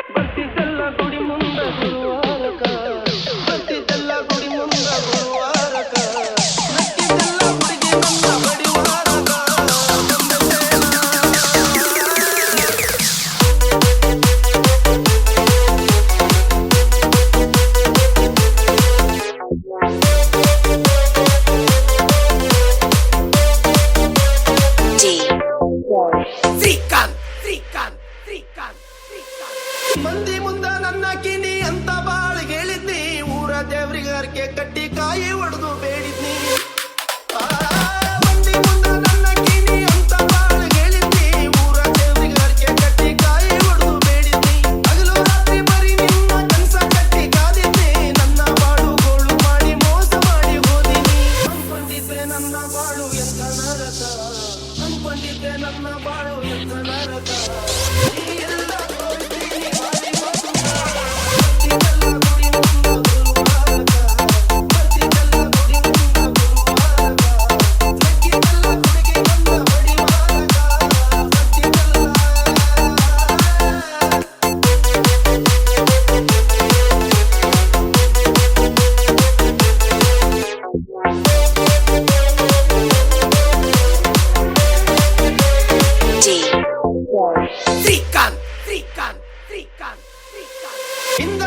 ಬರ್ತಿದ್ದೆಲ್ಲ ಗುಡಿ ಮುಂದ ಗುರುವಾರಕ ಬರ್ತಿದ್ದೆಲ್ಲ ಗುಡಿ ಮುಂದ ಗುರುವಾರಕ ನಕ್ಕಿದ್ದೆಲ್ಲ ಹುಡುಗಿ ನನ್ನ ಬಡಿವಾರಕ ಶ್ರೀಕಾಂತ್ ಶ್ರೀಕಾಂತ್ ಶ್ರೀಕಾಂತ್ ಶ್ರೀಕಾಂತ್ ಮಂದಿ ಮುಂದ ನನ್ನ ಕಿನಿ ಅಂತ ಬಾಳ ಹೇಳಿದ್ನಿ ಊರ ದೇವ್ರಿಗೆ ಹರಕೆ ಕಟ್ಟಿ ಕಾಯಿ ಹೊಡೆದು ಬೇಡಿದ್ನಿ ಮಂದಿ ಮುಂದ ನನ್ನ ಕಿನಿ ಅಂತ ಬಾಳ ಹೇಳಿದ್ನಿ ಊರ ದೇವ್ರಿಗೆ ಹರಕೆ ಕಟ್ಟಿ ಕಾಯಿ ಹೊಡೆದು ಬೇಡಿದ್ನಿ ಹಗಲು ರಾತ್ರಿ ಬರೀ ನಿನ್ನ ಕನಸ ಕಟ್ಟಿ ಕಾದಿದ್ನಿ ನನ್ನ ಬಾಳು ಗೋಳು ಮಾಡಿ ಮೋಸ ಮಾಡಿ ಹೋದಿನಿ ಅನ್ಕೊಂಡಿದ್ದೆ ನನ್ನ ಬಾಳು ಎಂತ ನರಕ ಅನ್ಕೊಂಡಿದ್ದೆ ನನ್ನ ಬಾಳು ಎಂತ ನರಕ ಶ್ರೀಕಾಂತ್ ಶ್ರೀಕಾಂತ್ ಶ್ರೀಕಾಂತ್ ಶ್ರೀಕಾಂತ್ ಹಿಂದ